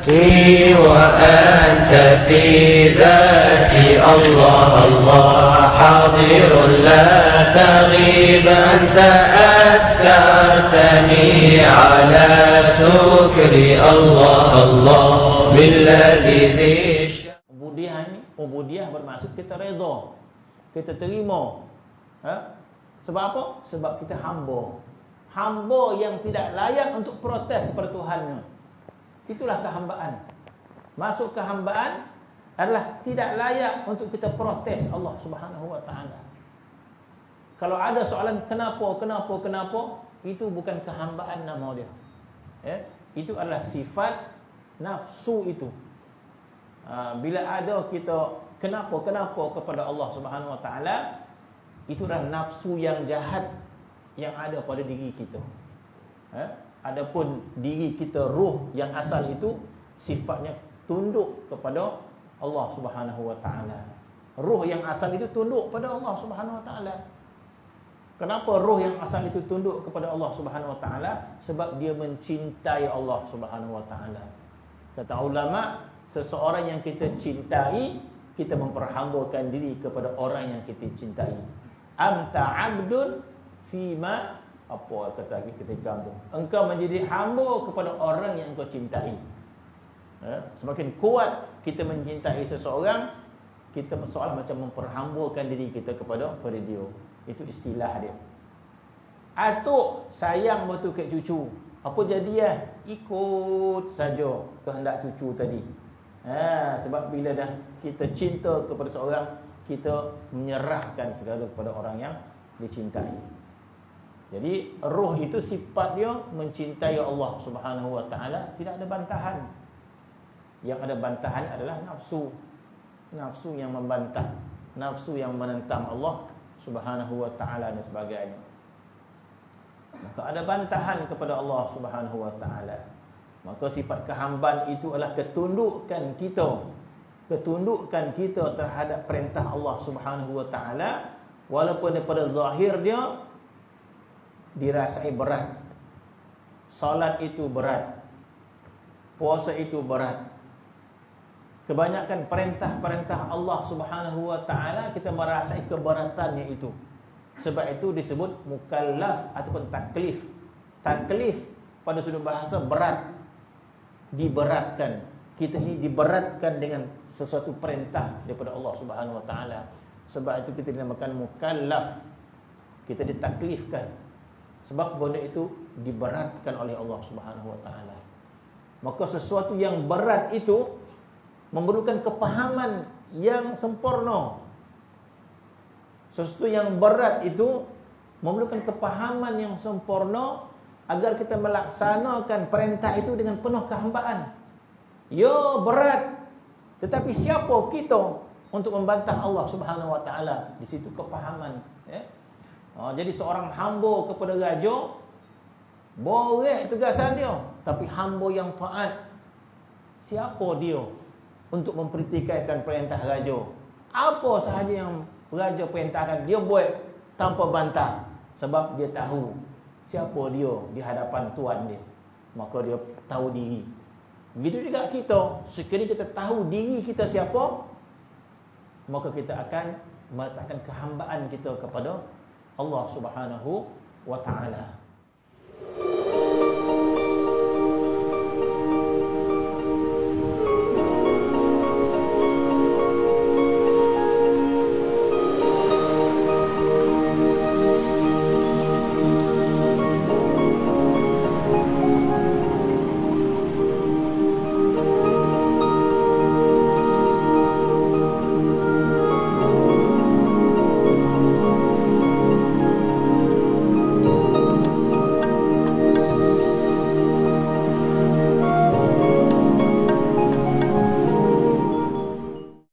ذاتي وأنت في ذاتي الله الله حاضر لا تغيب أنت أسكرتني على سكري الله الله بالذي ذي. Ubudiyah bermaksud kita redha, kita terima. Sebab apa? Sebab kita hamba. Hamba yang tidak layak untuk protes kepada Tuhannya. Itulah kehambaan. Masuk kehambaan adalah tidak layak untuk kita protes Allah Subhanahu wa taala. Kalau ada soalan kenapa, itu bukan kehambaan nama dia. Itu adalah sifat nafsu itu. Bila ada kita kenapa kepada Allah Subhanahu wa taala, itu adalah nafsu yang jahat yang ada pada diri kita. Adapun diri kita, ruh yang asal itu sifatnya tunduk kepada Allah Subhanahu wa taala. Ruh yang asal itu tunduk pada Allah Subhanahu wa taala. Kenapa ruh yang asal itu tunduk kepada Allah Subhanahu wa taala? Sebab dia mencintai Allah Subhanahu wa taala. Kata ulama, seseorang yang kita cintai, kita memperhambakan diri kepada orang yang kita cintai. Anta abdun fima, apa kata kita kampung, engkau menjadi hamba kepada orang yang engkau cintai. Semakin kuat kita mencintai seseorang, kita seolah macam memperhambakan diri kita kepada dia. Itu istilah dia. Atuk sayang betul kat cucu, apa jadi ikut saja kehendak cucu tadi. Sebab bila dah kita cinta kepada seorang, kita menyerahkan segala kepada orang yang dicintai. Jadi roh itu sifat dia mencintai Allah Subhanahu wa taala, tidak ada bantahan. Yang ada bantahan adalah nafsu. Nafsu yang membantah, nafsu yang menentang Allah Subhanahu wa taala dan sebagainya. Maka ada bantahan kepada Allah Subhanahu wa taala. Maka sifat kehambaan itu adalah ketundukan kita. Ketundukan kita terhadap perintah Allah Subhanahu wa taala, walaupun daripada zahir dia dirasai berat. Salat itu berat, puasa itu berat. Kebanyakan perintah-perintah Allah Subhanahu wa taala kita merasai keberatannya itu. Sebab itu disebut mukallaf ataupun taklif. Taklif pada sudut bahasa berat, diberatkan. Kita ini diberatkan dengan sesuatu perintah daripada Allah Subhanahu wa taala. Sebab itu kita dinamakan mukallaf. Kita ditaklifkan. Sebab benda itu diberatkan oleh Allah Subhanahu wa taala. Maka sesuatu yang berat itu memerlukan kepahaman yang sempurna. Sesuatu yang berat itu memerlukan kepahaman yang sempurna agar kita melaksanakan perintah itu dengan penuh kehambaan. Ya berat, tetapi siapa kita untuk membantah Allah Subhanahu wa taala? Di situ kepahaman, jadi seorang hamba kepada raja, boleh tugasan dia, tapi hamba yang taat, siapa dia untuk mempertikaikan perintah raja? Apa sahaja yang raja perintahkan, dia buat tanpa bantah. Sebab dia tahu siapa dia di hadapan tuan dia. Maka dia tahu diri. Begitu juga kita, sekiranya kita tahu diri kita siapa, maka kita akan meletakkan kehambaan kita kepada Allah Subhanahu wa ta'ala.